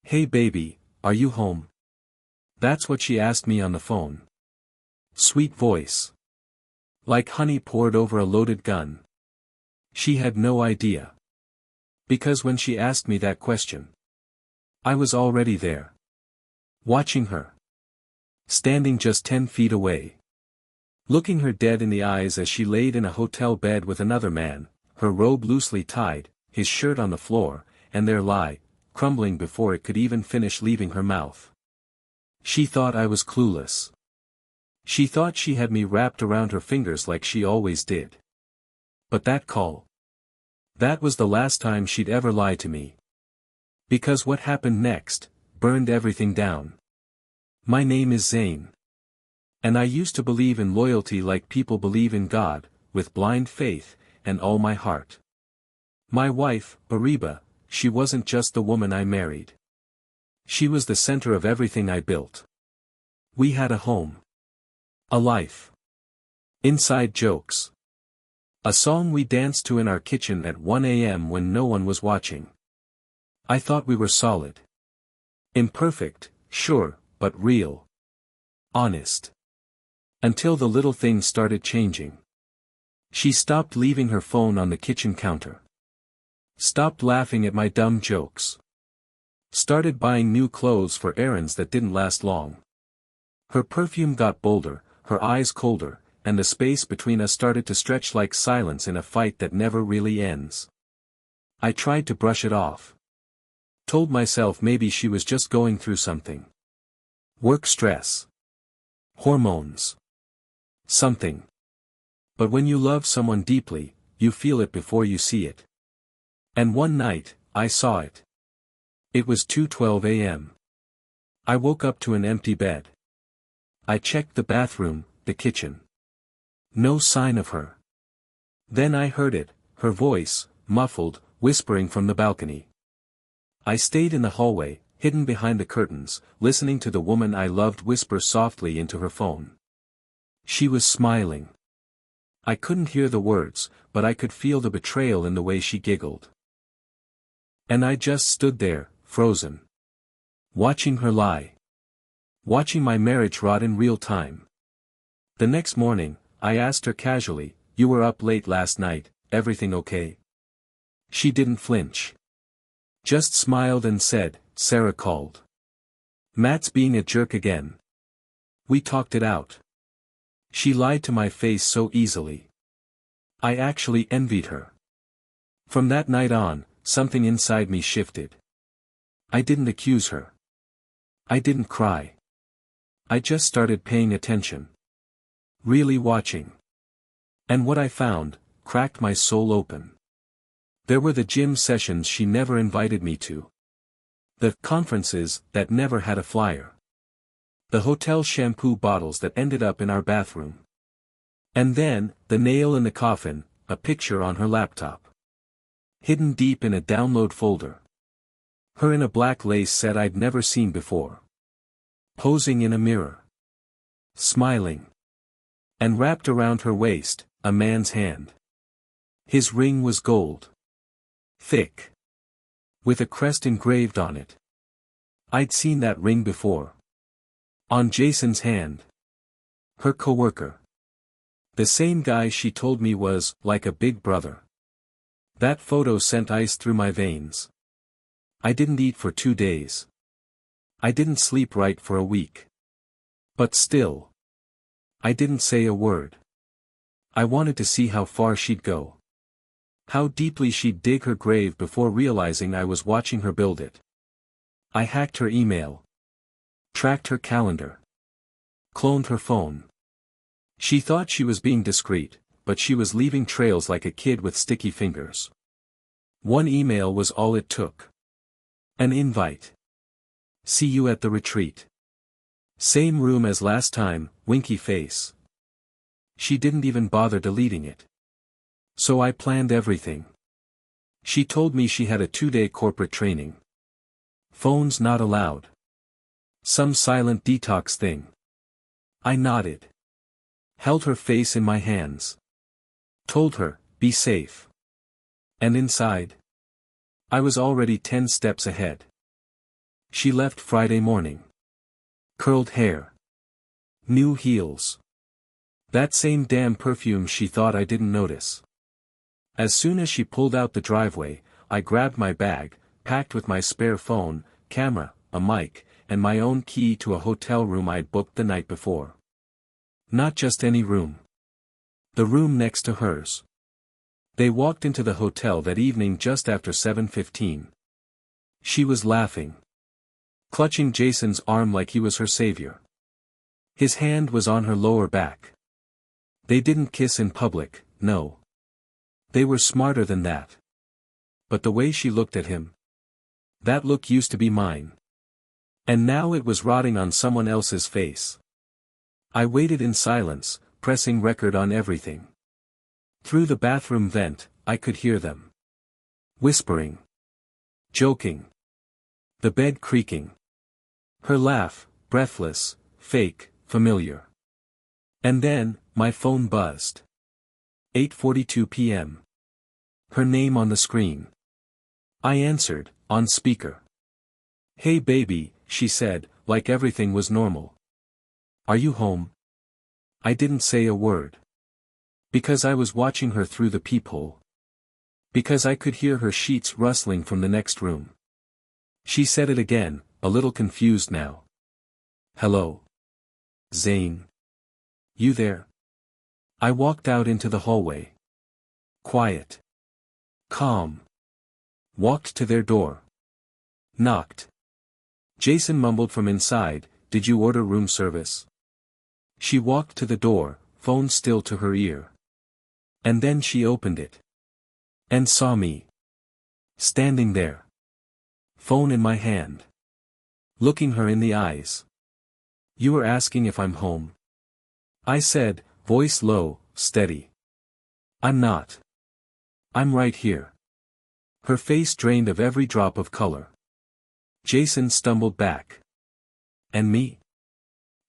"Hey baby, are you home?" That's what she asked me on the phone. Sweet voice. Like honey poured over a loaded gun. She had no idea. Because when she asked me that question, I was already there. Watching her. Standing just 10 feet away. Looking her dead in the eyes as she laid in a hotel bed with another man, her robe loosely tied, his shirt on the floor, and their lie, crumbling before it could even finish leaving her mouth. She thought I was clueless. She thought she had me wrapped around her fingers like she always did. But that call. That was the last time she'd ever lie to me. Because what happened next, burned everything down. My name is Zane. And I used to believe in loyalty like people believe in God, with blind faith, and all my heart. My wife, Ariba, she wasn't just the woman I married. She was the center of everything I built. We had a home. A life. Inside jokes. A song we danced to in our kitchen at 1 a.m. when no one was watching. I thought we were solid. Imperfect, sure, but real. Honest. Until the little things started changing. She stopped leaving her phone on the kitchen counter. Stopped laughing at my dumb jokes. Started buying new clothes for errands that didn't last long. Her perfume got bolder, her eyes colder, and the space between us started to stretch like silence in a fight that never really ends. I tried to brush it off. Told myself maybe she was just going through something. Work stress. Hormones. Something. But when you love someone deeply, you feel it before you see it. And one night, I saw it. It was 2:12 a.m. I woke up to an empty bed. I checked the bathroom, the kitchen. No sign of her. Then I heard it, her voice, muffled, whispering from the balcony. I stayed in the hallway, hidden behind the curtains, listening to the woman I loved whisper softly into her phone. She was smiling. I couldn't hear the words, but I could feel the betrayal in the way she giggled. And I just stood there, frozen. Watching her lie. Watching my marriage rot in real time. The next morning, I asked her casually, "You were up late last night, everything okay?" She didn't flinch. Just smiled and said, "Sarah called. Matt's being a jerk again." We talked it out. She lied to my face so easily. I actually envied her. From that night on, something inside me shifted. I didn't accuse her. I didn't cry. I just started paying attention. Really watching. And what I found, cracked my soul open. There were the gym sessions she never invited me to. The conferences that never had a flyer. The hotel shampoo bottles that ended up in our bathroom. And then, the nail in the coffin, a picture on her laptop. Hidden deep in a download folder. Her in a black lace set I'd never seen before. Posing in a mirror. Smiling. And wrapped around her waist, a man's hand. His ring was gold. Thick. With a crest engraved on it. I'd seen that ring before. On Jason's hand. Her coworker. The same guy she told me was, like a big brother. That photo sent ice through my veins. I didn't eat for 2 days. I didn't sleep right for a week. But still. I didn't say a word. I wanted to see how far she'd go. How deeply she'd dig her grave before realizing I was watching her build it. I hacked her email. Tracked her calendar. Cloned her phone. She thought she was being discreet, but she was leaving trails like a kid with sticky fingers. One email was all it took. An invite. See you at the retreat. Same room as last time, winky face. She didn't even bother deleting it. So I planned everything. She told me she had a 2-day corporate training. Phones not allowed. Some silent detox thing. I nodded. Held her face in my hands. Told her, be safe. And inside? I was already 10 steps ahead. She left Friday morning. Curled hair. New heels. That same damn perfume she thought I didn't notice. As soon as she pulled out the driveway, I grabbed my bag, packed with my spare phone, camera, a mic, and my own key to a hotel room I'd booked the night before. Not just any room. The room next to hers. They walked into the hotel that evening just after 7:15. She was laughing. Clutching Jason's arm like he was her savior. His hand was on her lower back. They didn't kiss in public, no. They were smarter than that. But the way she looked at him. That look used to be mine. And now it was rotting on someone else's face. I waited in silence, pressing record on everything. Through the bathroom vent, I could hear them. Whispering. Joking. The bed creaking. Her laugh, breathless, fake, familiar. And then, my phone buzzed. 8:42 p.m. Her name on the screen. I answered, on speaker. "Hey baby," she said, like everything was normal. "Are you home?" I didn't say a word. Because I was watching her through the peephole. Because I could hear her sheets rustling from the next room. She said it again, a little confused now. "Hello? Zane? You there?" I walked out into the hallway. Quiet. Calm. Walked to their door. Knocked. Jason mumbled from inside, "Did you order room service?" She walked to the door, phone still to her ear. And then she opened it. And saw me. Standing there. Phone in my hand. Looking her in the eyes. "You were asking if I'm home?" I said, voice low, steady. "I'm not. I'm right here." Her face drained of every drop of color. Jason stumbled back. "And me?"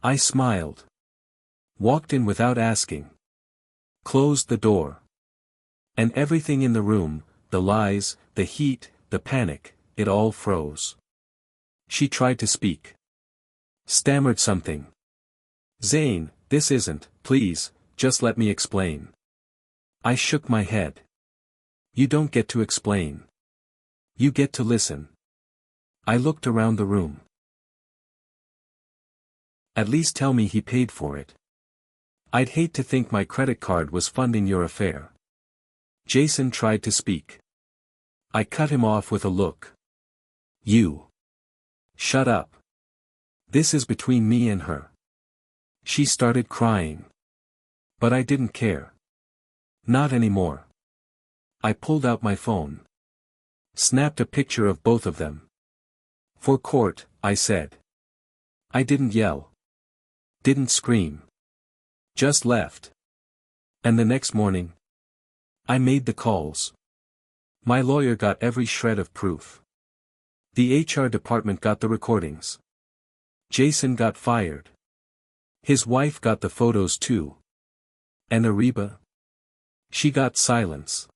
I smiled. Walked in without asking. Closed the door. And everything in the room, the lies, the heat, the panic, it all froze. She tried to speak. Stammered something. "Zane, this isn't, please, just let me explain." I shook my head. "You don't get to explain. You get to listen." I looked around the room. "At least tell me he paid for it. I'd hate to think my credit card was funding your affair." Jason tried to speak. I cut him off with a look. "You. Shut up. This is between me and her." She started crying. But I didn't care. Not anymore. I pulled out my phone. Snapped a picture of both of them. "For court," I said. I didn't yell. Didn't scream. Just left. And the next morning, I made the calls. My lawyer got every shred of proof. The HR department got the recordings. Jason got fired. His wife got the photos too. And Ariba? She got silence.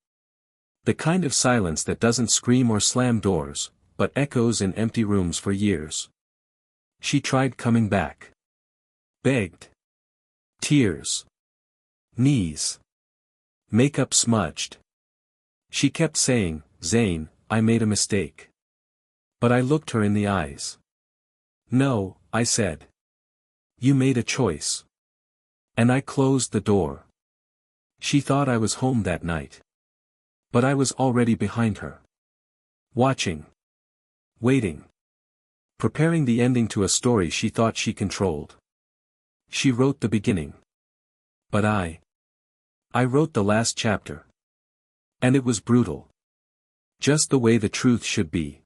The kind of silence that doesn't scream or slam doors, but echoes in empty rooms for years. She tried coming back. Begged. Tears. Knees. Makeup smudged. She kept saying, "Zane, I made a mistake." But I looked her in the eyes. "No," I said. "You made a choice." And I closed the door. She thought I was home that night. But I was already behind her. Watching. Waiting. Preparing the ending to a story she thought she controlled. She wrote the beginning. But I wrote the last chapter. And it was brutal. Just the way the truth should be.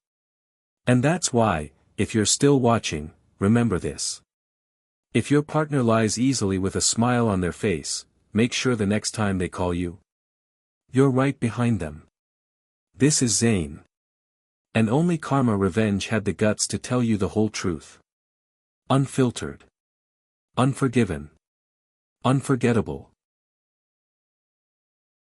And that's why, if you're still watching, remember this. If your partner lies easily with a smile on their face, make sure the next time they call you, you're right behind them. This is Zane. And only Karma Revenge had the guts to tell you the whole truth. Unfiltered. Unforgiven. Unforgettable.